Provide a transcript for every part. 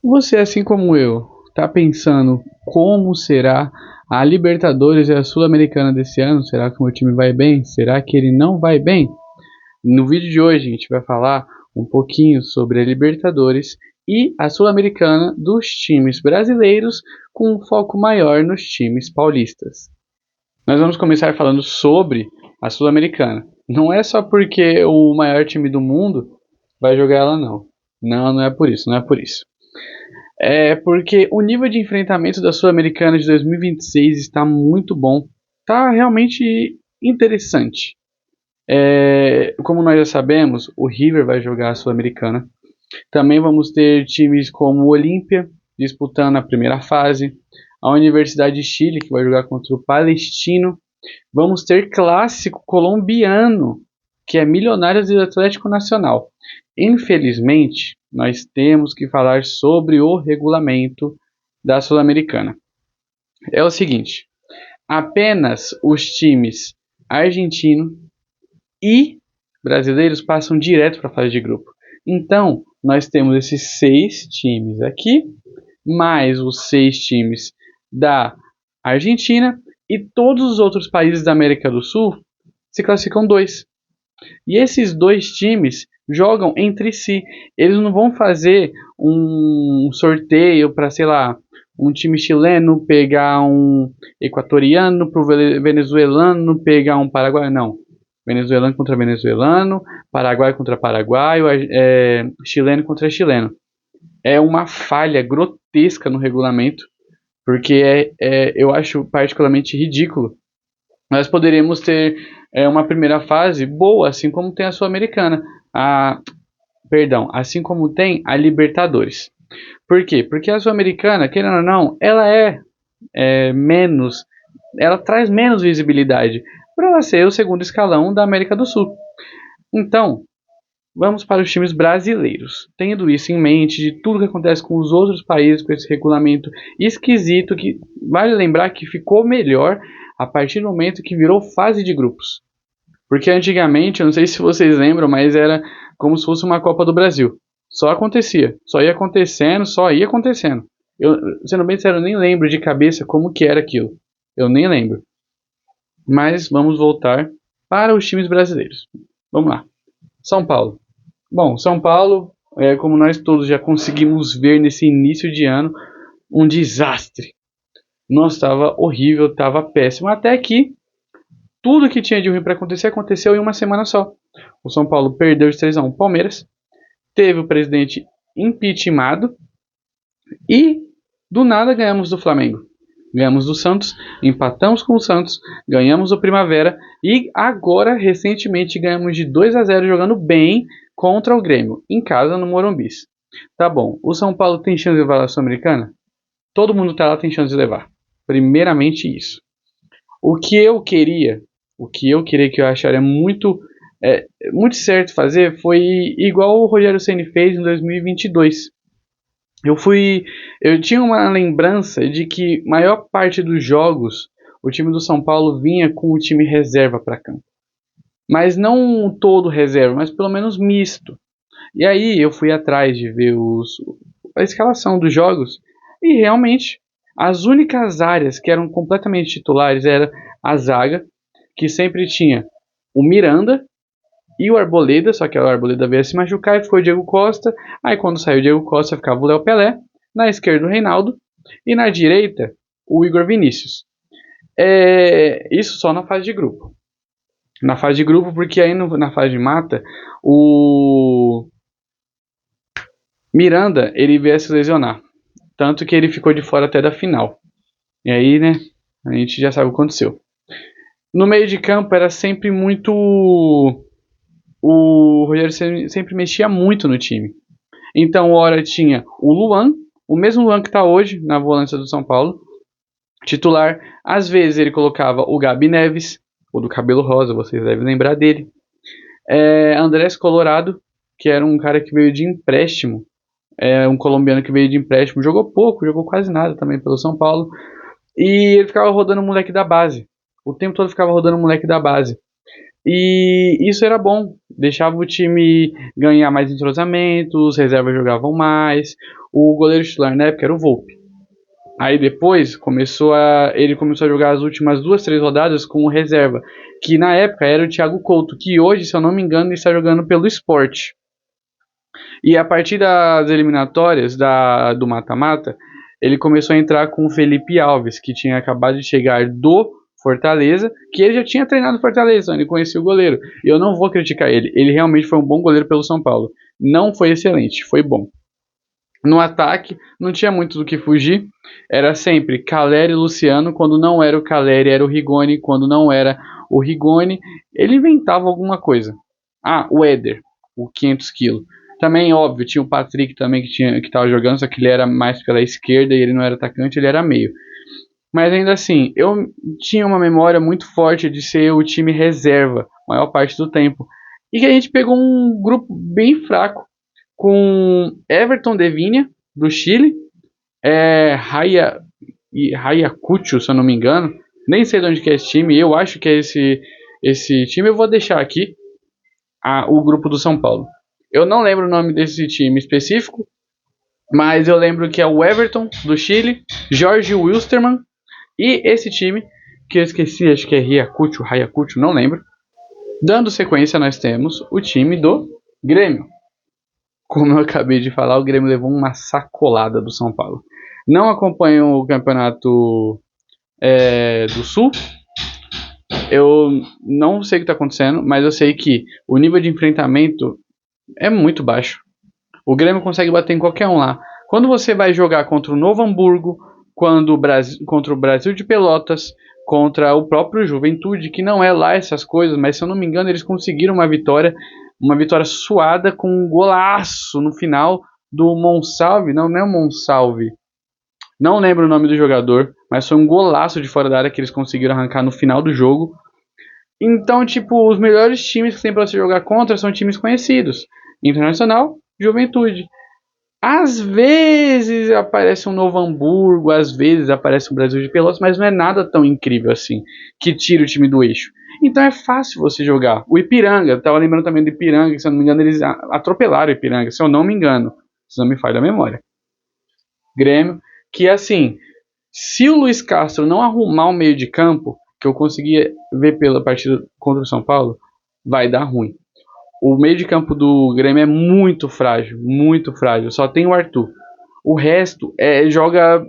Você, assim como eu, está pensando como será a Libertadores e a Sul-Americana desse ano? Será que o meu time vai bem? Será que ele não vai bem? No vídeo de hoje a gente vai falar um pouquinho sobre a Libertadores e a Sul-Americana dos times brasileiros, com um foco maior nos times paulistas. Nós vamos começar falando sobre a Sul-Americana. Não é só porque o maior time do mundo vai jogar ela, não. Não, não é por isso, não é por isso. É porque o nível de enfrentamento da Sul-Americana de 2026 está muito bom. Está realmente interessante. Como nós já sabemos, o River vai jogar a Sul-Americana. Também vamos ter times como o Olímpia disputando a primeira fase. A Universidade de Chile, que vai jogar contra o Palestino. Vamos ter clássico colombiano, que é Milionários e Atlético Nacional. Infelizmente, nós temos que falar sobre o regulamento da Sul-Americana. É o seguinte: apenas os times argentinos e brasileiros passam direto para a fase de grupo. Então, nós temos esses 6 times aqui, mais os 6 times da Argentina, e todos os outros países da América do Sul se classificam 2. E esses 2 times jogam entre si. Eles não vão fazer um sorteio para, sei lá, um time chileno pegar um equatoriano, para o venezuelano pegar um paraguaio. Não. Venezuelano contra venezuelano, paraguaio contra paraguaio, chileno contra chileno. É uma falha grotesca no regulamento, porque eu acho particularmente ridículo. Nós poderíamos ter uma primeira fase boa, assim como tem a Sul-Americana. Assim como tem a Libertadores. Por quê? Porque a Sul-Americana, querendo ou não, ela é menos. Ela traz menos visibilidade por ela ser o segundo escalão da América do Sul. Então, vamos para os times brasileiros. Tendo isso em mente, de tudo que acontece com os outros países, com esse regulamento esquisito, que vale lembrar que ficou melhor a partir do momento que virou fase de grupos. Porque antigamente, eu não sei se vocês lembram, mas era como se fosse uma Copa do Brasil. Só acontecia, só ia acontecendo, só ia acontecendo. Eu, sendo bem sincero, eu nem lembro de cabeça como que era aquilo. Eu nem lembro. Mas vamos voltar para os times brasileiros. Vamos lá. São Paulo. Bom, São Paulo, como nós todos já conseguimos ver nesse início de ano, um desastre. Nossa, estava horrível, estava péssimo. Até que tudo que tinha de ruim para acontecer aconteceu em uma semana só. O São Paulo perdeu de 3-1 o Palmeiras, teve o presidente impeachmentado e do nada ganhamos do Flamengo. Ganhamos do Santos, empatamos com o Santos, ganhamos do Primavera e agora, recentemente, ganhamos de 2-0 jogando bem contra o Grêmio, em casa no Morumbi. Tá bom, o São Paulo tem chance de levar a Sul-Americana? Todo mundo tá lá tem chance de levar. Primeiramente isso. O que eu queria, que eu acharia muito certo fazer foi igual o Rogério Ceni fez em 2022. Eu fui, eu tinha uma lembrança de que maior parte dos jogos o time do São Paulo vinha com o time reserva para campo, mas não todo reserva, mas pelo menos misto. E aí eu fui atrás de ver a escalação dos jogos e realmente as únicas áreas que eram completamente titulares era a zaga, que sempre tinha o Miranda e o Arboleda, só que o Arboleda veio a se machucar e foi o Diego Costa. Aí quando saiu o Diego Costa ficava o Léo Pelé, na esquerda o Reinaldo e na direita o Igor Vinícius. Isso só na fase de grupo. Na fase de grupo, porque aí na fase de mata, o Miranda ele veio a se lesionar. Tanto que ele ficou de fora até da final. E aí, né, a gente já sabe o que aconteceu. No meio de campo era sempre muito. O Rogério sempre mexia muito no time. Então, hora tinha o Luan, o mesmo Luan que está hoje na volância do São Paulo, titular. Às vezes ele colocava o Gabi Neves, o do cabelo rosa, vocês devem lembrar dele. Andrés Colorado, que era um cara que veio de empréstimo, um colombiano que veio de empréstimo, jogou pouco, jogou quase nada também pelo São Paulo. E ele ficava rodando o moleque da base. O tempo todo ficava rodando o moleque da base. E isso era bom, deixava o time ganhar mais entrosamento, os reservas jogavam mais, O goleiro titular na época era o Volpi. Aí depois ele começou a jogar as últimas 2, 3 rodadas com o reserva, que na época era o Thiago Couto, que hoje, se eu não me engano, está jogando pelo Sport. E a partir das eliminatórias do mata-mata, ele começou a entrar com o Felipe Alves, que tinha acabado de chegar do Fortaleza, que ele já tinha treinado no Fortaleza, ele conhecia o goleiro. E eu não vou criticar ele, ele realmente foi um bom goleiro pelo São Paulo. Não foi excelente, foi bom. No ataque, não tinha muito do que fugir. Era sempre Caleri e Luciano. Quando não era o Caleri, era o Rigoni. Quando não era o Rigoni, ele inventava alguma coisa. Ah, o Éder, o 500 kg. Também, óbvio, tinha o Patrick também que estava jogando, só que ele era mais pela esquerda e ele não era atacante, ele era meio. Mas ainda assim, eu tinha uma memória muito forte de ser o time reserva, a maior parte do tempo. E que a gente pegou um grupo bem fraco, com Everton de Viña, do Chile, Ayacucho, se eu não me engano. Nem sei de onde que é esse time, eu acho que é esse time. Eu vou deixar aqui o grupo do São Paulo. Eu não lembro o nome desse time específico, mas eu lembro que é o Everton, do Chile, Jorge Wilstermann, e esse time, que eu esqueci, acho que é Ayacucho, não lembro. Dando sequência, nós temos o time do Grêmio. Como eu acabei de falar, o Grêmio levou uma sacolada do São Paulo. Não acompanho o campeonato do Sul. Eu não sei o que está acontecendo, mas eu sei que o nível de enfrentamento é muito baixo. O Grêmio consegue bater em qualquer um lá. Quando você vai jogar contra o Novo Hamburgo, contra o Brasil de Pelotas, contra o próprio Juventude, que não é lá essas coisas, mas se eu não me engano eles conseguiram uma vitória suada com um golaço no final do Monsalve. Não é o Monsalve, não lembro o nome do jogador, mas foi um golaço de fora da área que eles conseguiram arrancar no final do jogo. Então, tipo, os melhores times que tem para você jogar contra são times conhecidos: Internacional, Juventude. Às vezes aparece um Novo Hamburgo, às vezes aparece um Brasil de Pelotas, mas não é nada tão incrível assim que tira o time do eixo. Então é fácil você jogar. O Ipiranga, eu tava lembrando também do Ipiranga, que se eu não me engano eles atropelaram o Ipiranga, se eu não me engano, se não me falha a memória. Grêmio, que assim, se o Luiz Castro não arrumar o meio de campo, que eu conseguia ver pela partida contra o São Paulo, vai dar ruim. O meio de campo do Grêmio é muito frágil, muito frágil. Só tem o Arthur. O resto joga.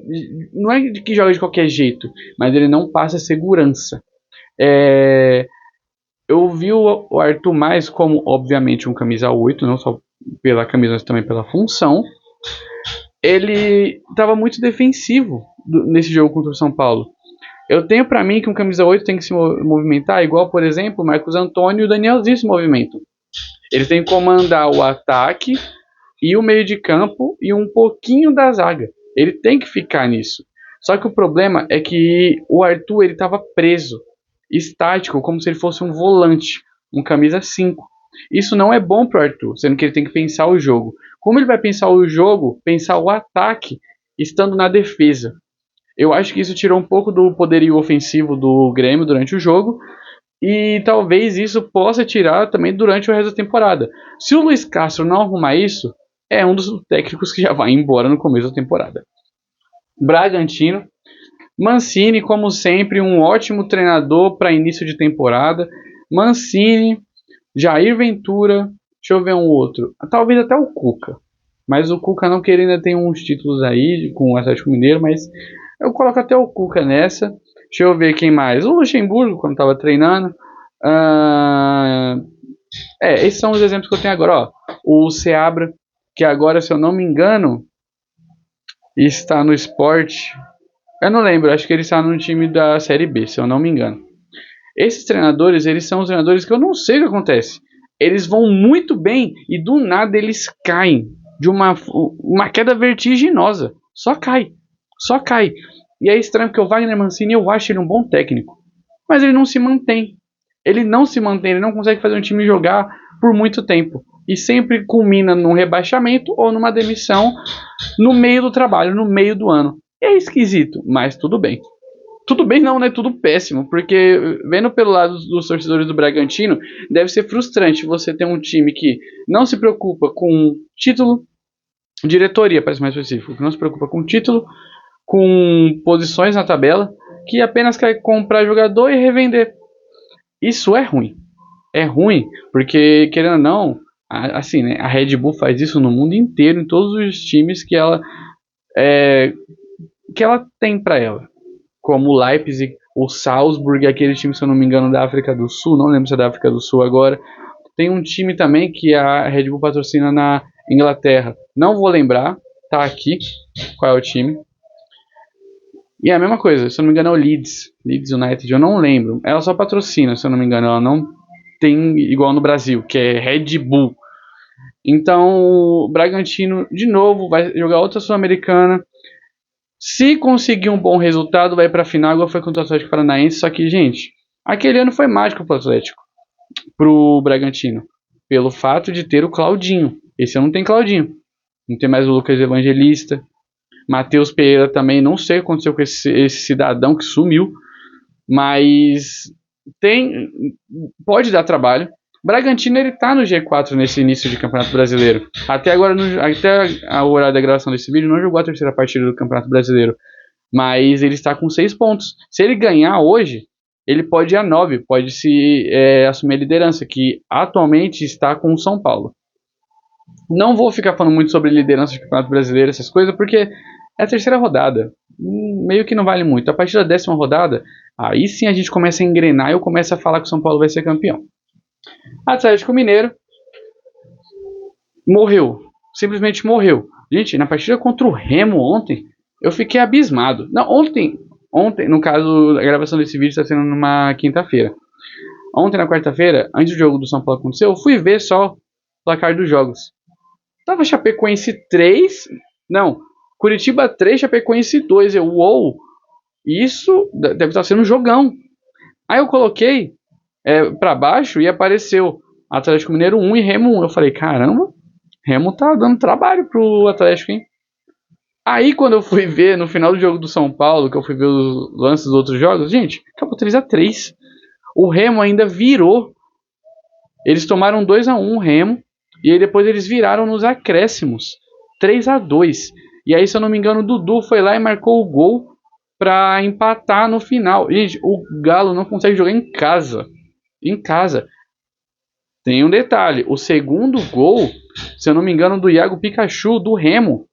Não é que joga de qualquer jeito, mas ele não passa segurança. Eu vi o Arthur mais como, obviamente, um camisa 8, não só pela camisa, mas também pela função. Ele estava muito defensivo nesse jogo contra o São Paulo. Eu tenho para mim que um camisa 8 tem que se movimentar, igual, por exemplo, o Marcos Antônio e o Danielzinho se movimentam. Eles têm que comandar o ataque e o meio de campo e um pouquinho da zaga. Ele tem que ficar nisso. Só que o problema é que o Arthur estava preso, estático, como se ele fosse um volante, um camisa 5. Isso não é bom para o Arthur, sendo que ele tem que pensar o jogo. Como ele vai pensar o jogo, pensar o ataque, estando na defesa? Eu acho que isso tirou um pouco do poderio ofensivo do Grêmio durante o jogo. E talvez isso possa tirar também durante o resto da temporada. Se o Luiz Castro não arrumar isso, é um dos técnicos que já vai embora no começo da temporada. Bragantino. Mancini, como sempre, um ótimo treinador para início de temporada. Mancini, Jair Ventura, deixa eu ver um outro. Talvez até o Cuca. Mas o Cuca não querendo, ainda tem uns títulos aí com o Atlético Mineiro, mas eu coloco até o Cuca nessa. Deixa eu ver quem mais. O Luxemburgo, quando estava treinando. Esses são os exemplos que eu tenho agora. Ó. O Seabra, que agora, se eu não me engano, está no Sport. Eu não lembro, acho que ele está no time da Série B, se eu não me engano. Esses treinadores, eles são os treinadores que eu não sei o que acontece. Eles vão muito bem e do nada eles caem de uma queda vertiginosa. Só cai. E é estranho porque o Wagner Mancini, eu acho ele um bom técnico. Mas ele não se mantém. Ele não consegue fazer um time jogar por muito tempo. E sempre culmina num rebaixamento ou numa demissão no meio do trabalho, no meio do ano. E é esquisito, mas tudo bem. Tudo bem não, né? Tudo péssimo. Porque, vendo pelo lado dos torcedores do Bragantino, deve ser frustrante você ter um time que não se preocupa com título, diretoria, para ser mais específico, que não se preocupa com título, com posições na tabela, que apenas quer comprar jogador e revender. Isso é ruim. É ruim, porque, querendo ou não, assim, né, a Red Bull faz isso no mundo inteiro, em todos os times que ela tem para ela. Como o Leipzig, o Salzburg, aquele time, se eu não me engano, da África do Sul, não lembro se é da África do Sul agora. Tem um time também que a Red Bull patrocina na Inglaterra. Não vou lembrar, tá aqui qual é o time. E é a mesma coisa, se eu não me engano é o Leeds United, eu não lembro. Ela só patrocina, se eu não me engano, ela não tem igual no Brasil, que é Red Bull. Então o Bragantino, de novo, vai jogar outra Sul-Americana. Se conseguir um bom resultado, vai pra final, igual foi contra o Atlético Paranaense. Só que, gente, aquele ano foi mágico pro Atlético, pro Bragantino. Pelo fato de ter o Claudinho. Esse ano não tem Claudinho. Não tem mais o Lucas Evangelista. Matheus Pereira também, não sei o que aconteceu com esse cidadão que sumiu. Mas pode dar trabalho. Bragantino ele tá no G4 nesse início de Campeonato Brasileiro. Até agora, até a hora da gravação desse vídeo, não jogou a terceira partida do Campeonato Brasileiro. Mas ele está com 6 pontos. Se ele ganhar hoje, ele pode ir a 9, pode assumir a liderança, que atualmente está com o São Paulo. Não vou ficar falando muito sobre liderança de Campeonato Brasileiro, essas coisas, porque é a terceira rodada. Meio que não vale muito. A partir da 10ª rodada, aí sim a gente começa a engrenar e eu começo a falar que o São Paulo vai ser campeão. Atlético Mineiro morreu. Simplesmente morreu. Gente, na partida contra o Remo ontem, eu fiquei abismado. Não, ontem, no caso, a gravação desse vídeo está sendo numa quinta-feira. Ontem, na quarta-feira, antes do jogo do São Paulo acontecer, eu fui ver só o placar dos jogos. Tava Chapecoense 3. Não, Curitiba 3, Chapecoense 2. Uou! Isso deve estar sendo um jogão. Aí eu coloquei pra baixo e apareceu Atlético Mineiro 1 e Remo 1. Eu falei, caramba, Remo tá dando trabalho pro Atlético, hein? Aí quando eu fui ver no final do jogo do São Paulo, que eu fui ver os lances dos outros jogos, gente, acabou 3-3. O Remo ainda virou. Eles tomaram 2-1 o Remo. E aí depois eles viraram nos acréscimos. 3-2. E aí, se eu não me engano, o Dudu foi lá e marcou o gol pra empatar no final. Gente, o Galo não consegue jogar em casa. Em casa. Tem um detalhe. O segundo gol, se eu não me engano, do Iago Pikachu, do Remo,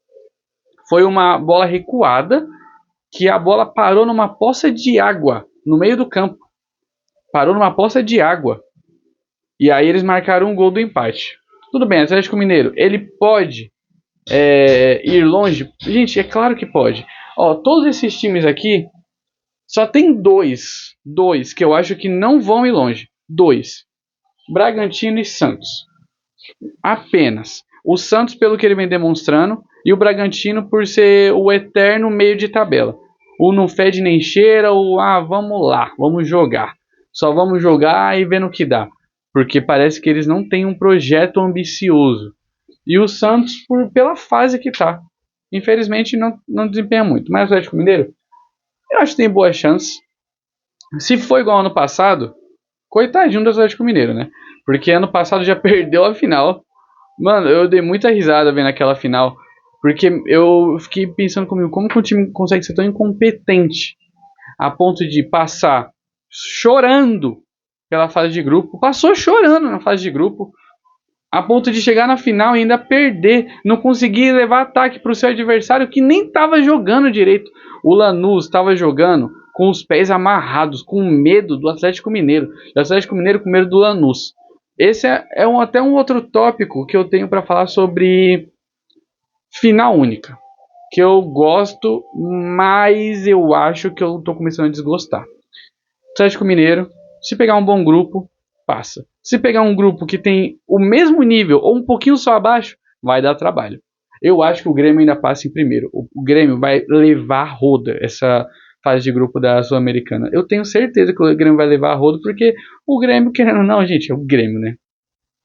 foi uma bola recuada que a bola parou numa poça de água no meio do campo. Parou numa poça de água. E aí eles marcaram um gol do empate. Tudo bem, Atlético Mineiro, ele pode ir longe? Gente, é claro que pode. Ó, todos esses times aqui, só tem dois que eu acho que não vão ir longe. 2. Bragantino e Santos. Apenas. O Santos pelo que ele vem demonstrando e o Bragantino por ser o eterno meio de tabela. O não fede nem cheira, o vamos lá, vamos jogar. Só vamos jogar e ver no que dá. Porque parece que eles não têm um projeto ambicioso. E o Santos pela fase que tá. Infelizmente não desempenha muito. Mas o Atlético Mineiro, eu acho que tem boa chance. Se for igual ano passado, coitadinho do Atlético Mineiro, né? Porque ano passado já perdeu a final. Mano, eu dei muita risada vendo aquela final. Porque eu fiquei pensando comigo, como que um time consegue ser tão incompetente a ponto de passar chorando pela fase de grupo. Passou chorando na fase de grupo. A ponto de chegar na final e ainda perder. Não conseguir levar ataque para o seu adversário que nem estava jogando direito. O Lanús estava jogando com os pés amarrados, com medo do Atlético Mineiro. O Atlético Mineiro com medo do Lanús. Esse até um outro tópico que eu tenho para falar sobre final única. Que eu gosto, mas eu acho que eu tô começando a desgostar. Atlético Mineiro, se pegar um bom grupo, passa. Se pegar um grupo que tem o mesmo nível ou um pouquinho só abaixo, vai dar trabalho. Eu acho que o Grêmio ainda passa em primeiro. O Grêmio vai levar a roda essa fase de grupo da Sul-Americana. Eu tenho certeza que o Grêmio vai levar a roda, porque o Grêmio, querendo ou não, gente, é o Grêmio, né?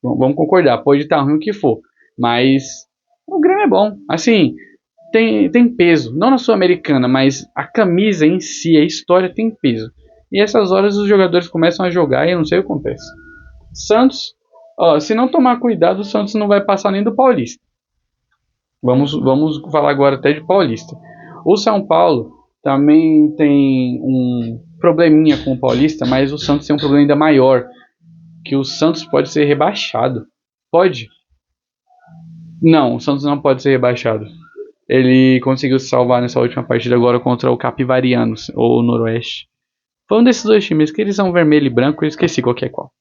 Vamos concordar, pode estar ruim o que for, mas o Grêmio é bom. Assim, tem peso, não na Sul-Americana, mas a camisa em si, a história tem peso. E essas horas os jogadores começam a jogar e eu não sei o que acontece. Santos, se não tomar cuidado, o Santos não vai passar nem do Paulista. Vamos falar agora até de Paulista. O São Paulo também tem um probleminha com o Paulista, mas o Santos tem um problema ainda maior, que o Santos pode ser rebaixado. Pode? Não, o Santos não pode ser rebaixado. Ele conseguiu se salvar nessa última partida agora contra o Capivarianos, ou o Noroeste. Foi um desses dois times, que eles são vermelho e branco, eu esqueci qual que é qual.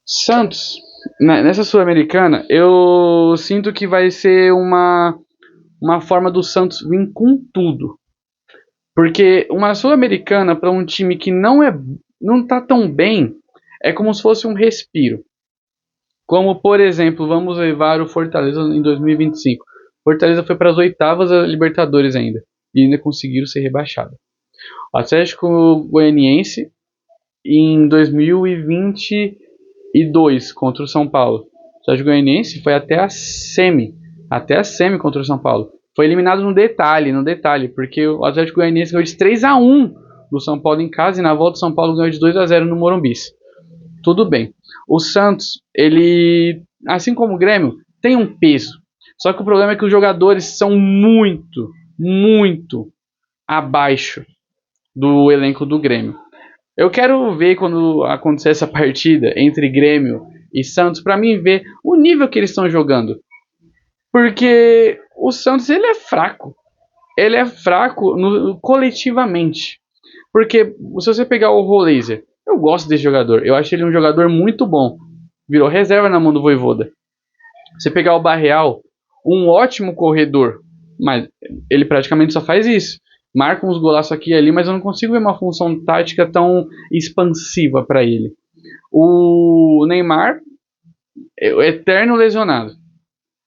Santos, nessa Sul-Americana, eu sinto que vai ser uma forma do Santos vir com tudo. Porque uma Sul-Americana para um time que não tá tão bem, é como se fosse um respiro. Como, por exemplo, vamos levar o Fortaleza em 2025. Fortaleza foi para as oitavas da Libertadores ainda, e ainda conseguiram ser rebaixado. O Atlético Goianiense em 2022 contra o São Paulo. O Atlético Goianiense foi até a semi contra o São Paulo. Foi eliminado no detalhe, porque o Atlético Goianiense ganhou de 3-1 do São Paulo em casa e na volta o São Paulo ganhou de 2-0 no Morumbi. Tudo bem. O Santos, ele, assim como o Grêmio, tem um peso. Só que o problema é que os jogadores são muito abaixo do elenco do Grêmio. Eu quero ver quando acontecer essa partida entre Grêmio e Santos, para mim ver o nível que eles estão jogando. Porque o Santos ele é fraco. Ele é fraco coletivamente. Porque se você pegar o Roleiser, eu gosto desse jogador. Eu acho ele um jogador muito bom. Virou reserva na mão do Vojvoda. Você pegar o Barreal, um ótimo corredor. Mas ele praticamente só faz isso. Marca uns golaços aqui e ali, mas eu não consigo ver uma função tática tão expansiva para ele. O Neymar é o eterno lesionado.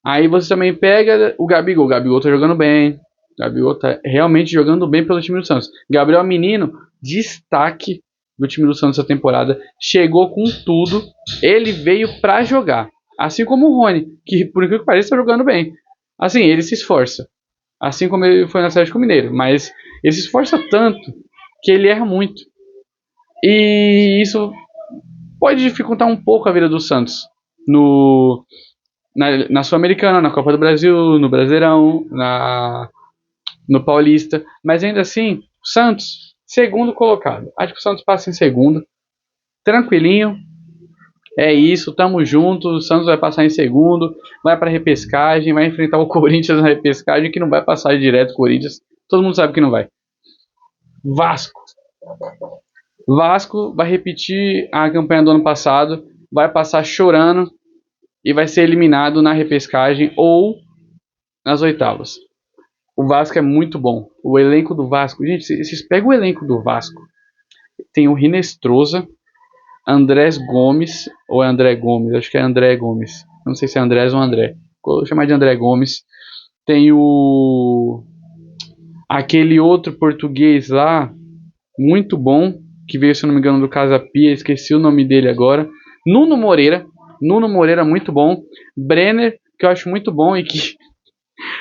Aí você também pega o Gabigol. O Gabigol tá jogando bem. O Gabigol tá realmente jogando bem pelo time do Santos. Gabriel Menino, destaque do time do Santos essa temporada. Chegou com tudo. Ele veio pra jogar. Assim como o Rony, que por incrível que pareça tá jogando bem. Assim, ele se esforça. Assim como ele foi no Atlético Mineiro. Mas ele se esforça tanto que ele erra muito. E isso pode dificultar um pouco a vida do Santos na Sul-Americana, na Copa do Brasil, no Brasileirão, no Paulista. Mas ainda assim, o Santos, segundo colocado. Acho que o Santos passa em segundo. Tranquilinho. É isso, tamo junto. O Santos vai passar em segundo. Vai pra repescagem. Vai enfrentar o Corinthians na repescagem, que não vai passar direto o Corinthians. Todo mundo sabe que não vai. Vasco. Vasco vai repetir a campanha do ano passado. Vai passar chorando. E vai ser eliminado na repescagem ou nas oitavas. O Vasco é muito bom. O elenco do Vasco... Gente, vocês pegam o elenco do Vasco. Tem o Rinestrosa, Andrés Gomes, ou é André Gomes? Acho que é André Gomes. Não sei se é Andrés ou André. Vou chamar de André Gomes. Tem aquele outro português lá, muito bom, que veio, se não me engano, do Casa Pia. Esqueci o nome dele agora. Nuno Moreira, muito bom. Brenner, que eu acho muito bom e que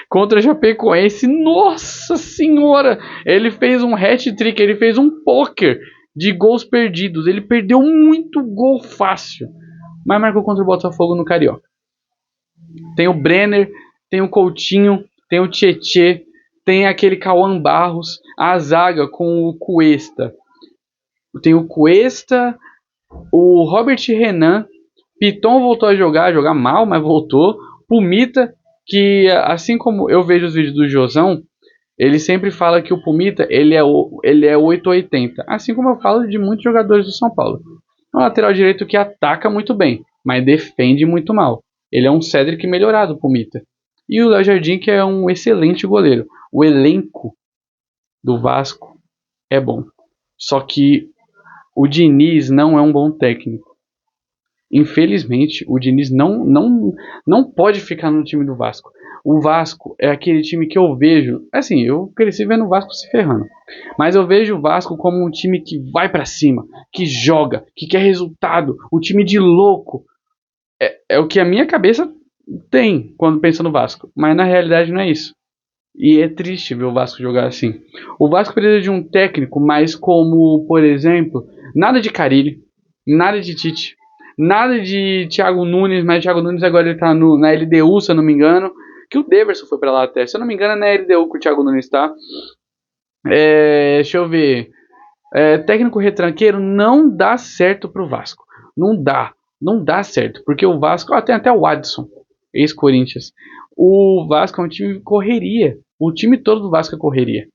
contra a Chapecoense, nossa senhora, ele fez um hat-trick, ele fez um póquer de gols perdidos. Ele perdeu muito gol fácil, mas marcou contra o Botafogo no Carioca. Tem o Brenner, tem o Coutinho, tem o Tietê, tem aquele Cauã Barros, a zaga com o Cuesta. Tem o Cuesta, o Robert Renan, Piton voltou a jogar mal, mas voltou. Pumita, que assim como eu vejo os vídeos do Josão, ele sempre fala que o Pumita ele é 880, assim como eu falo de muitos jogadores do São Paulo. É um lateral direito que ataca muito bem, mas defende muito mal. Ele é um Cedric melhorado, o Pumita. E o Léo Jardim, que é um excelente goleiro. O elenco do Vasco é bom, só que o Diniz não é um bom técnico. Infelizmente, o Diniz não pode ficar no time do Vasco. O Vasco é aquele time que eu vejo... Assim, eu cresci vendo o Vasco se ferrando. Mas eu vejo o Vasco como um time que vai pra cima, que joga, que quer resultado. O time de louco. É o que a minha cabeça tem quando pensa no Vasco. Mas na realidade não é isso. E é triste ver o Vasco jogar assim. O Vasco precisa de um técnico, mas como, por exemplo, nada de Carille, nada de Tite. Nada de Thiago Nunes, mas Thiago Nunes agora ele tá na LDU, se eu não me engano, que o Daverson foi pra lá até. Se eu não me engano, é na LDU que o Thiago Nunes tá. Deixa eu ver. Técnico retranqueiro não dá certo pro Vasco. Não dá certo. Porque o Vasco, tem até o Adson, ex-Corinthians. O Vasco é um time de correria. O time todo do Vasco é correria.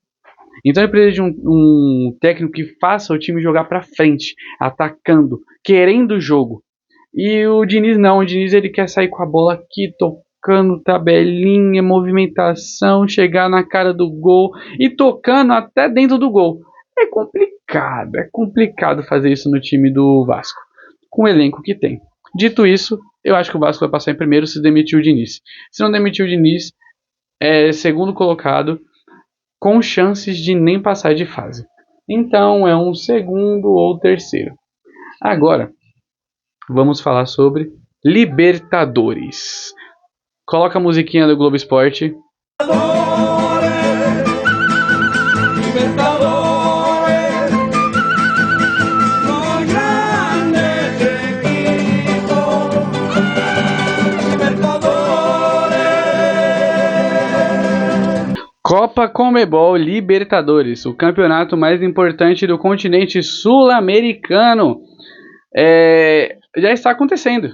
Então ele precisa de um técnico que faça o time jogar pra frente, atacando, querendo o jogo. E o Diniz não. O Diniz ele quer sair com a bola aqui, tocando tabelinha, movimentação, chegar na cara do gol e tocando até dentro do gol. É complicado fazer isso no time do Vasco, com o elenco que tem. Dito isso, eu acho que o Vasco vai passar em primeiro se demitir o Diniz. Se não demitir o Diniz, é segundo colocado, com chances de nem passar de fase. Então é um segundo ou terceiro. Agora, vamos falar sobre Libertadores. Coloca a musiquinha do Globo Esporte. Copa Conmebol Libertadores, o campeonato mais importante do continente sul-americano, já está acontecendo.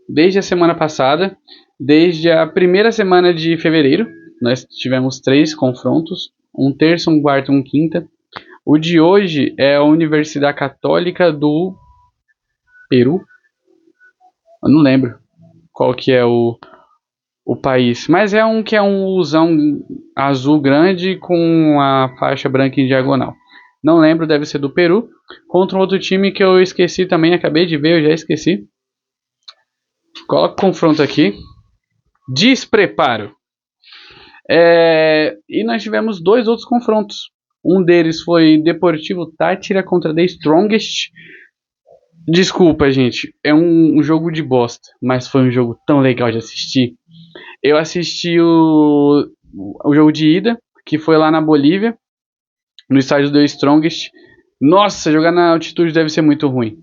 Desde a semana passada, desde a primeira semana de fevereiro, nós tivemos 3 confrontos, um terça, um quarto e um quinta. O de hoje é a Universidade Católica do Peru. Eu não lembro qual que é o país, mas é um que é um usão azul grande com a faixa branca em diagonal. Não lembro, deve ser do Peru, contra um outro time que eu esqueci também, acabei de ver, eu já esqueci. Coloca o confronto aqui. Despreparo. E nós tivemos 2 outros confrontos. Um deles foi Deportivo Táchira contra The Strongest. Desculpa, gente, é um jogo de bosta, mas foi um jogo tão legal de assistir. Eu assisti o jogo de ida, que foi lá na Bolívia, no estádio do Strongest. Nossa, jogar na altitude deve ser muito ruim.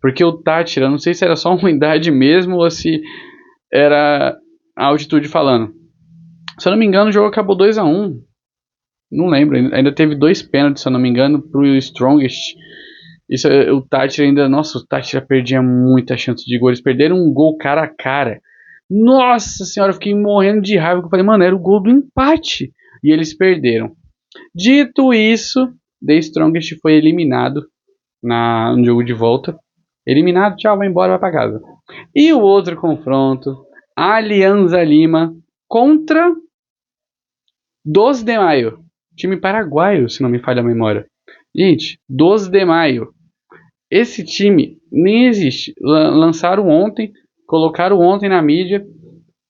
Porque o Táchira, não sei se era só uma umidade mesmo ou se era a altitude falando. Se eu não me engano, o jogo acabou 2-1. Não lembro, ainda teve 2 pênaltis, se eu não me engano, pro Strongest. Isso, o Táchira ainda... Nossa, o Táchira perdia muita chance de gol. Eles perderam um gol cara a cara. Nossa senhora, eu fiquei morrendo de raiva. Eu falei, mano, era o gol do empate. E eles perderam. Dito isso, The Strongest foi eliminado no jogo de volta. Eliminado, tchau, vai embora, vai pra casa. E o outro confronto, Alianza Lima contra 12 de Maio. Time paraguaio, se não me falha a memória. Gente, 12 de Maio. Esse time nem existe. Lançaram ontem, colocaram ontem na mídia.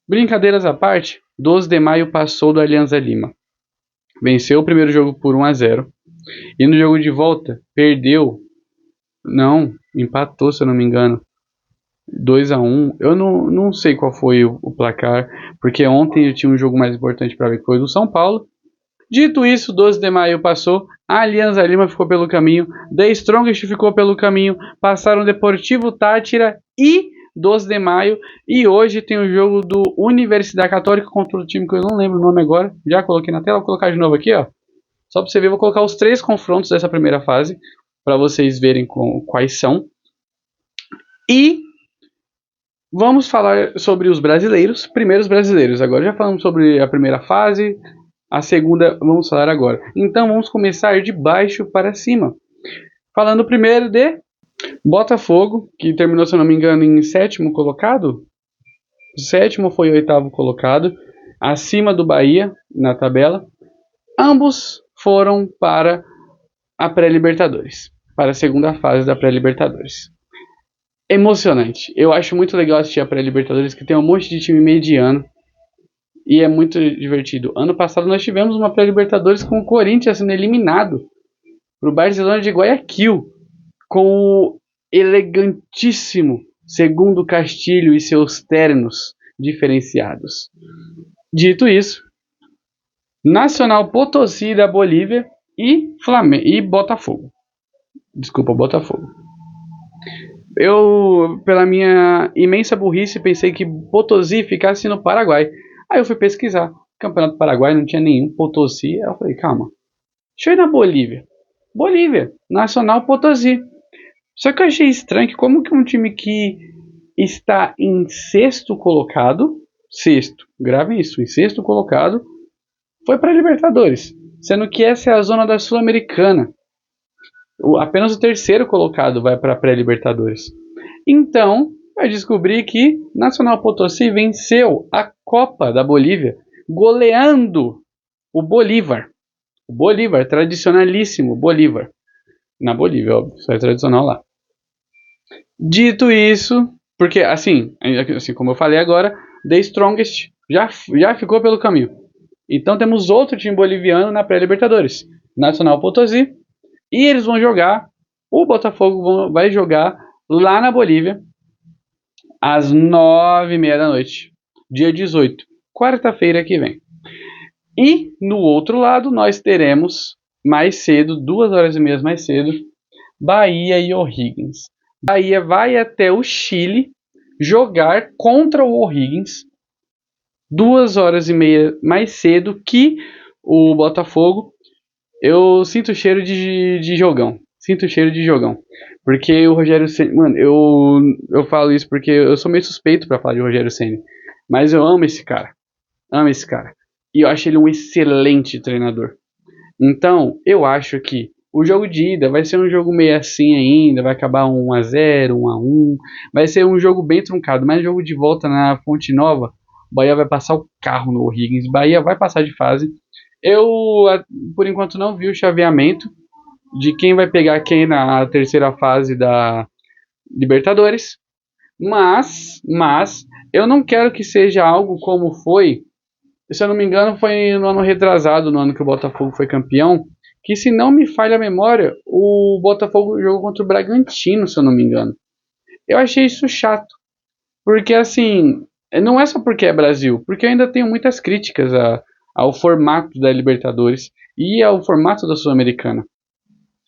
Brincadeiras à parte, 12 de Maio passou do Alianza Lima. Venceu o primeiro jogo por 1-0. E no jogo de volta, perdeu. Não, empatou, se eu não me engano. 2-1. Eu não sei qual foi o placar, porque ontem eu tinha um jogo mais importante para ver, que foi do São Paulo. Dito isso, 12 de Maio passou, a Alianza Lima ficou pelo caminho, The Strongest ficou pelo caminho, passaram Deportivo Táchira e 12 de Maio, e hoje tem o jogo do Universidade Católica contra o time que eu não lembro o nome agora, já coloquei na tela, vou colocar de novo aqui, ó. Só para você ver, vou colocar os 3 confrontos dessa primeira fase, para vocês verem quais são. E vamos falar sobre os brasileiros, primeiros brasileiros. Agora já falamos sobre a primeira fase, a segunda vamos falar agora. Então vamos começar de baixo para cima. Falando primeiro de Botafogo, que terminou, se eu não me engano, em 7º colocado. 7º foi o 8º colocado, acima do Bahia na tabela. Ambos foram para a pré-Libertadores, para a segunda fase da pré-Libertadores. Emocionante. Eu acho muito legal assistir a pré-Libertadores, que tem um monte de time mediano. E é muito divertido. Ano passado nós tivemos uma pré-Libertadores com o Corinthians sendo eliminado para o Barcelona de Guayaquil, com o elegantíssimo Segundo Castilho e seus ternos diferenciados. Dito isso, Nacional Potosí da Bolívia e Botafogo. Desculpa, Botafogo. Eu, pela minha imensa burrice, pensei que Potosí ficasse no Paraguai. Aí eu fui pesquisar. Campeonato Paraguai não tinha nenhum. Potosí. Aí eu falei, calma. Deixa eu ir na Bolívia. Bolívia. Nacional Potosí. Só que eu achei estranho que como que um time que está em sexto colocado, sexto, gravem isso, em sexto colocado, foi para a Libertadores, sendo que essa é a zona da Sul-Americana. Apenas o terceiro colocado vai para a pré-Libertadores. Então, eu descobri que Nacional Potosí venceu a Copa da Bolívia, goleando o Bolívar. O Bolívar, tradicionalíssimo Bolívar. Na Bolívia, óbvio, isso é tradicional lá. Dito isso, porque assim como eu falei agora, The Strongest já ficou pelo caminho. Então temos outro time boliviano na pré-Libertadores, Nacional Potosí, e eles vão jogar, o Botafogo vai jogar lá na Bolívia, às 9h30 da noite, dia 18, quarta-feira que vem. E no outro lado nós teremos mais cedo, 2h30 mais cedo, Bahia e O'Higgins. Bahia vai até o Chile jogar contra o O'Higgins 2h30 mais cedo que o Botafogo. Eu sinto cheiro de jogão. Sinto cheiro de jogão. Porque o Rogério Ceni, mano, eu falo isso porque eu sou meio suspeito pra falar de Rogério Ceni, mas eu amo esse cara. Amo esse cara. E eu acho ele um excelente treinador. Então, eu acho que o jogo de ida vai ser um jogo meio assim ainda, vai acabar 1x0, 1x1, vai ser um jogo bem truncado, mas o jogo de volta na Fonte Nova, o Bahia vai passar o carro no O'Higgins, Bahia vai passar de fase. Eu, por enquanto, não vi o chaveamento de quem vai pegar quem na terceira fase da Libertadores, mas eu não quero que seja algo como foi, se eu não me engano, foi no ano retrasado, no ano que o Botafogo foi campeão, que se não me falha a memória, o Botafogo jogou contra o Bragantino, se eu não me engano. Eu achei isso chato, porque assim, não é só porque é Brasil, porque eu ainda tenho muitas críticas ao formato da Libertadores e ao formato da Sul-Americana.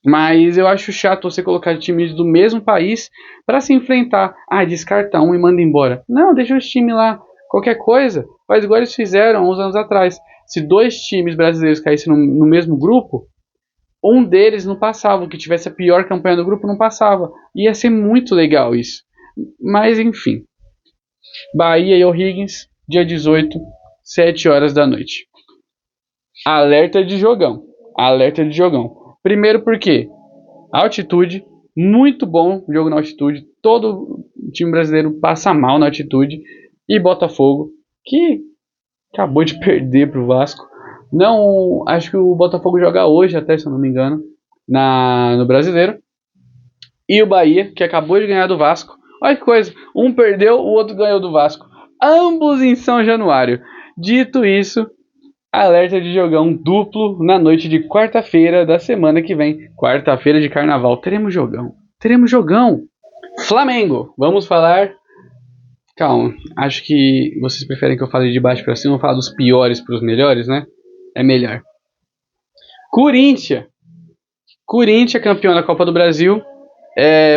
Mas eu acho chato você colocar times do mesmo país para se enfrentar. Ah, descarta um e manda embora. Não, deixa os times lá. Qualquer coisa, faz igual eles fizeram uns anos atrás. Se dois times brasileiros caíssem no mesmo grupo, um deles não passava. O que tivesse a pior campanha do grupo não passava. Ia ser muito legal isso. Mas enfim. Bahia e O'Higgins, dia 18, 7 horas da noite. Alerta de jogão. Alerta de jogão. Primeiro porque altitude, muito bom jogo na altitude. Todo time brasileiro passa mal na altitude. E Botafogo, que acabou de perder para o Vasco. Não, acho que o Botafogo joga hoje, até se eu não me engano, no Brasileiro. E o Bahia, que acabou de ganhar do Vasco. Olha que coisa, um perdeu, o outro ganhou do Vasco. Ambos em São Januário. Dito isso, alerta de jogão duplo na noite de quarta-feira da semana que vem. Quarta-feira de carnaval. Teremos jogão. Teremos jogão. Flamengo. Vamos falar. Calma. Acho que vocês preferem que eu fale de baixo para cima ou falar dos piores para os melhores, né? É melhor. Corinthians. Corinthians, campeão da Copa do Brasil.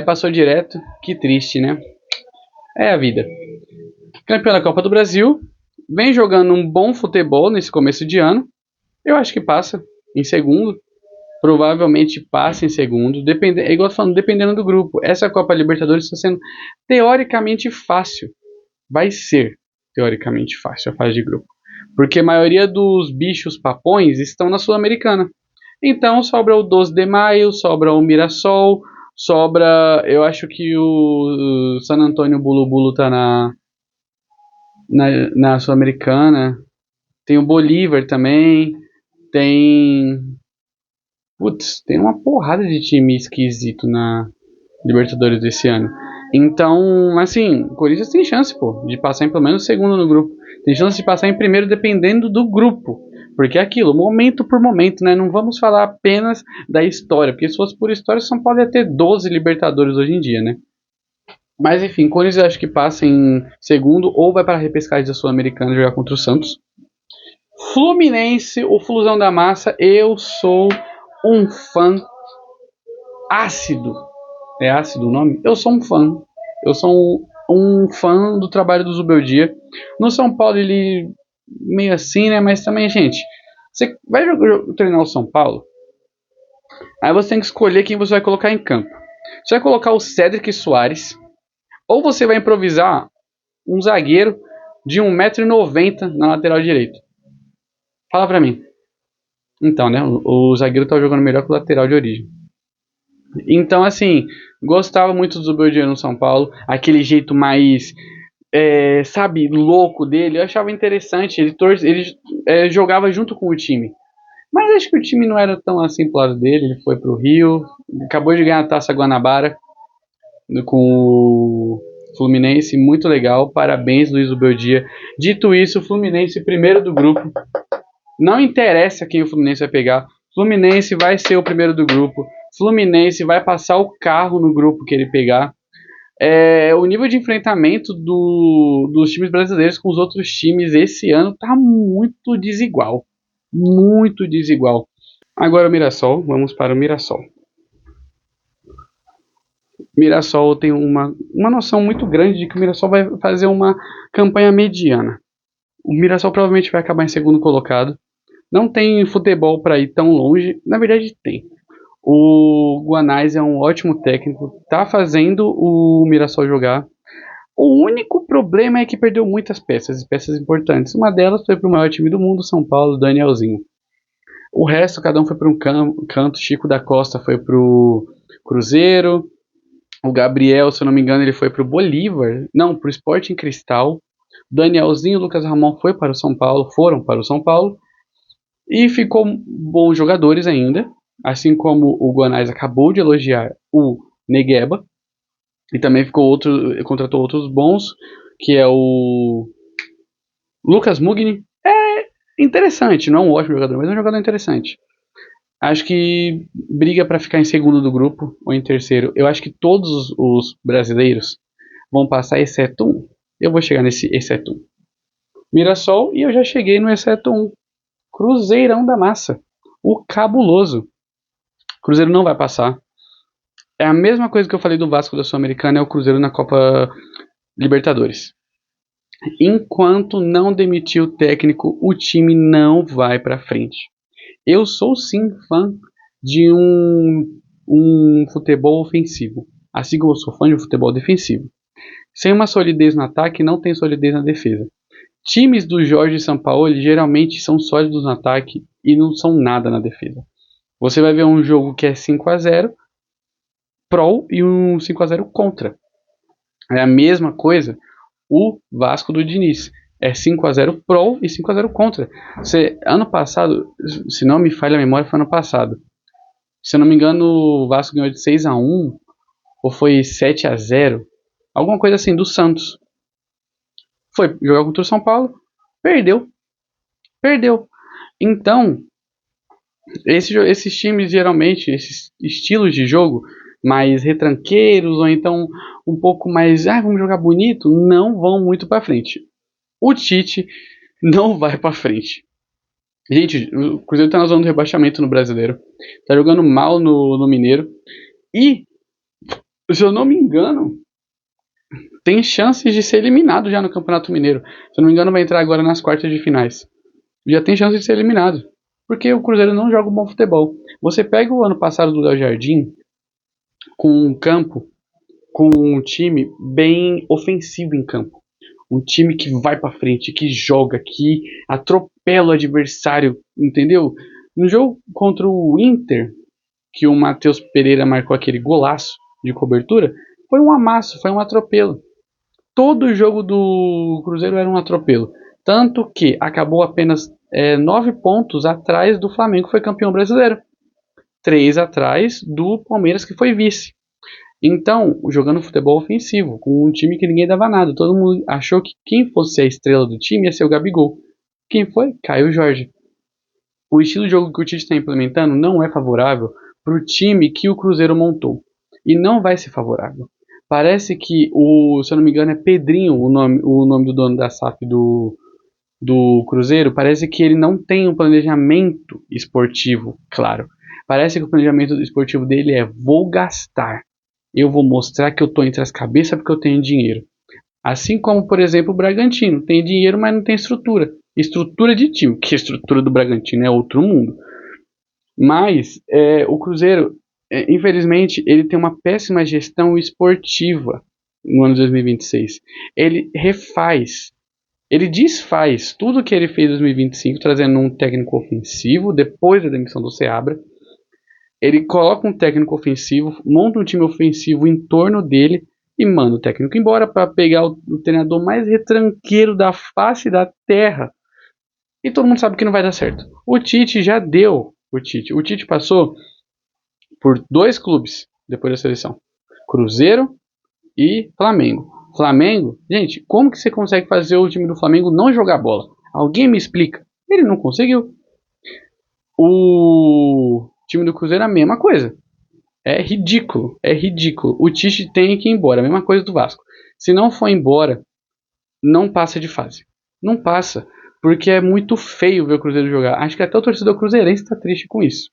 Passou direto. Que triste, né? É a vida. Campeão da Copa do Brasil. Vem jogando um bom futebol nesse começo de ano. Eu acho que passa em segundo. Provavelmente passa em segundo. É igual eu tô falando, dependendo do grupo. Essa Copa Libertadores está sendo teoricamente fácil. Vai ser teoricamente fácil a fase de grupo. Porque a maioria dos bichos papões estão na Sul-Americana. Então sobra o 12 de Maio, sobra o Mirassol, sobra. Eu acho que o San Antonio Bulu Bulu tá na Sul-Americana. Tem o Bolívar também. Tem uma porrada de time esquisito na Libertadores desse ano. Então, assim, o Corinthians tem chance, pô, de passar em pelo menos segundo no grupo. Tem chance de passar em primeiro dependendo do grupo. Porque é aquilo, momento por momento, né? Não vamos falar apenas da história. Porque se fosse por história, São Paulo ia ter 12 Libertadores hoje em dia, né? Mas enfim, Corinthians acho que passa em segundo ou vai para a repescagem da Sul-Americana jogar contra o Santos. Fluminense, o Flusão da Massa, eu sou um fã ácido. É ácido o nome? Eu sou um fã. Eu sou um fã do trabalho do Zubeldia. No São Paulo ele meio assim, né? Mas também, gente, você vai treinar o São Paulo, aí você tem que escolher quem você vai colocar em campo. Você vai colocar o Cédric Soares, ou você vai improvisar um zagueiro de 1,90 m na lateral direita. Fala pra mim. Então, né? O zagueiro tá jogando melhor que o lateral de origem. Então, assim, gostava muito do Zubeldia no São Paulo. Aquele jeito mais, sabe, louco dele. Eu achava interessante. Ele jogava junto com o time. Mas acho que o time não era tão assim pro lado dele. Ele foi pro Rio. Acabou de ganhar a Taça Guanabara com o Fluminense. Muito legal. Parabéns, Luiz Zubeldia. Dito isso, o Fluminense primeiro do grupo. Não interessa quem o Fluminense vai pegar. Fluminense vai ser o primeiro do grupo. Fluminense vai passar o carro no grupo que ele pegar. O nível de enfrentamento dos times brasileiros com os outros times esse ano tá muito desigual. Muito desigual. Agora o Mirassol. Vamos para o Mirassol. Mirassol tem uma noção muito grande de que o Mirassol vai fazer uma campanha mediana. O Mirassol provavelmente vai acabar em segundo colocado. Não tem futebol para ir tão longe. Na verdade, tem. O Guanais é um ótimo técnico. Tá fazendo o Mirassol jogar. O único problema é que perdeu muitas peças importantes. Uma delas foi para o maior time do mundo, São Paulo, Danielzinho. O resto, cada um foi para um canto. Chico da Costa foi para o Cruzeiro. O Gabriel, se eu não me engano, ele foi para o Bolívar. Não, para o Sporting Cristal. Danielzinho e Lucas Ramon foram para o São Paulo. E ficou bons jogadores ainda, assim como o Guanais acabou de elogiar o Negueba, e também contratou outros bons, que é o Lucas Mugni. É interessante, não é um ótimo jogador, mas é um jogador interessante. Acho que briga para ficar em segundo do grupo ou em terceiro. Eu acho que todos os brasileiros vão passar, exceto um. Eu vou chegar nesse exceto um. Mirassol, e eu já cheguei no exceto um. Cruzeirão da Massa. O cabuloso. Cruzeiro não vai passar. É a mesma coisa que eu falei do Vasco da Sul-Americana, é o Cruzeiro na Copa Libertadores. Enquanto não demitir o técnico, o time não vai para frente. Eu sou sim fã de um futebol ofensivo, assim como eu sou fã de um futebol defensivo. Sem uma solidez no ataque, não tem solidez na defesa. Times do Jorge Sampaoli geralmente são sólidos no ataque e não são nada na defesa. Você vai ver um jogo que é 5-0 pró e um 5-0 contra. É a mesma coisa o Vasco do Diniz. É 5-0 pró e 5-0 contra. Ano passado, se não me falha a memória, foi ano passado. Se eu não me engano, o Vasco ganhou de 6-1 ou foi 7-0. Alguma coisa assim, do Santos. Foi jogar contra o São Paulo, perdeu. Então, esses times geralmente, esses estilos de jogo mais retranqueiros ou então um pouco mais, vamos jogar bonito, não vão muito para frente. O Tite não vai para frente. Gente, o Cruzeiro tá na zona do rebaixamento no Brasileiro. Tá jogando mal no Mineiro. E, se eu não me engano, tem chances de ser eliminado já no Campeonato Mineiro. Se eu não me engano, vai entrar agora nas quartas de finais. Já tem chance de ser eliminado. Porque o Cruzeiro não joga um bom futebol. Você pega o ano passado do Léo Jardim, com um campo, com um time bem ofensivo em campo. Um time que vai pra frente, que joga, que atropela o adversário, entendeu? No jogo contra o Inter, que o Matheus Pereira marcou aquele golaço de cobertura, foi um amasso, foi um atropelo. Todo o jogo do Cruzeiro era um atropelo. Tanto que acabou apenas 9 pontos atrás do Flamengo, que foi campeão brasileiro. 3 atrás do Palmeiras, que foi vice. Então, jogando futebol ofensivo, com um time que ninguém dava nada. Todo mundo achou que quem fosse a estrela do time ia ser o Gabigol. Quem foi? Caio Jorge. O estilo de jogo que o Tite está implementando não é favorável para o time que o Cruzeiro montou. E não vai ser favorável. Parece que, se eu não me engano, é Pedrinho o nome do dono da SAF do Cruzeiro. Parece que ele não tem um planejamento esportivo, claro. Parece que o planejamento esportivo dele é: vou gastar. Eu vou mostrar que eu estou entre as cabeças porque eu tenho dinheiro. Assim como, por exemplo, o Bragantino. Tem dinheiro, mas não tem estrutura. estrutura de time, que a estrutura do Bragantino é outro mundo. Mas o Cruzeiro, infelizmente, ele tem uma péssima gestão esportiva no ano de 2026. Ele refaz, ele desfaz tudo que ele fez em 2025, trazendo um técnico ofensivo depois da demissão do Seabra. Ele coloca um técnico ofensivo, monta um time ofensivo em torno dele e manda o técnico embora para pegar o treinador mais retranqueiro da face da terra. E todo mundo sabe que não vai dar certo. O Tite já deu. O Tite passou por 2 clubes depois da seleção: Cruzeiro e Flamengo. Flamengo, gente, como que você consegue fazer o time do Flamengo não jogar bola? Alguém me explica. Ele não conseguiu. O time do Cruzeiro é a mesma coisa. É ridículo, é ridículo. O Tite tem que ir embora, a mesma coisa do Vasco. Se não for embora, não passa de fase. Não passa, porque é muito feio ver o Cruzeiro jogar. Acho que até o torcedor cruzeirense está triste com isso.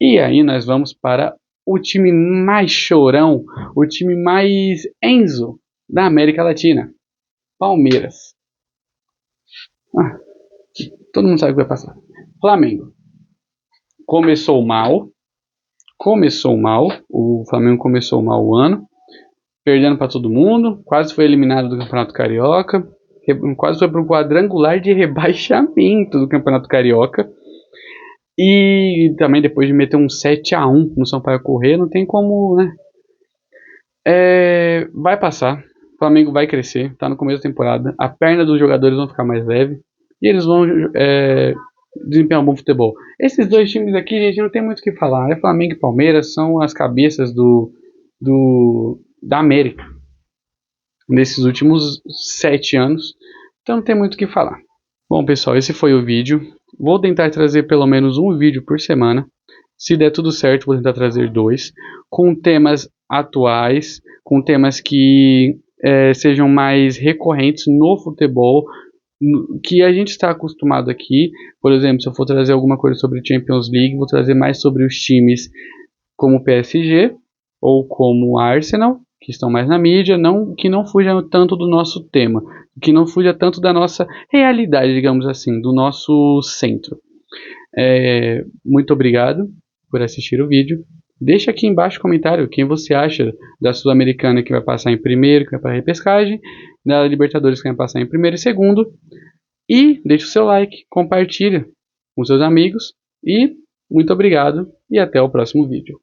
E aí nós vamos para o time mais chorão, o time mais Enzo da América Latina, Palmeiras. Todo mundo sabe o que vai passar. Flamengo. Começou mal, o Flamengo começou mal o ano, perdendo para todo mundo, quase foi eliminado do Campeonato Carioca, quase foi para o quadrangular de rebaixamento do Campeonato Carioca, e também depois de meter um 7-1 no Sampaio Corrêa, não tem como, né? Vai passar, o Flamengo vai crescer, tá no começo da temporada, a perna dos jogadores vão ficar mais leve, e eles vão desempenhar um bom futebol. Esses 2 times aqui, gente, não tem muito o que falar. Flamengo e Palmeiras são as cabeças da América nesses últimos 7 anos. Então não tem muito o que falar. Bom, pessoal, esse foi o vídeo. Vou tentar trazer pelo menos um vídeo por semana. Se der tudo certo, vou tentar trazer 2, com temas atuais, com temas que sejam mais recorrentes no futebol, que a gente está acostumado aqui. Por exemplo, se eu for trazer alguma coisa sobre Champions League, vou trazer mais sobre os times como o PSG ou como o Arsenal, que estão mais na mídia, que não fuja tanto do nosso tema, que não fuja tanto da nossa realidade, digamos assim, do nosso centro. Muito obrigado por assistir o vídeo. Deixa aqui embaixo o comentário quem você acha da Sul-Americana que vai passar em primeiro, que vai para a repescagem, da Libertadores que vai passar em primeiro e segundo. E deixa o seu like, compartilha com seus amigos e muito obrigado e até o próximo vídeo.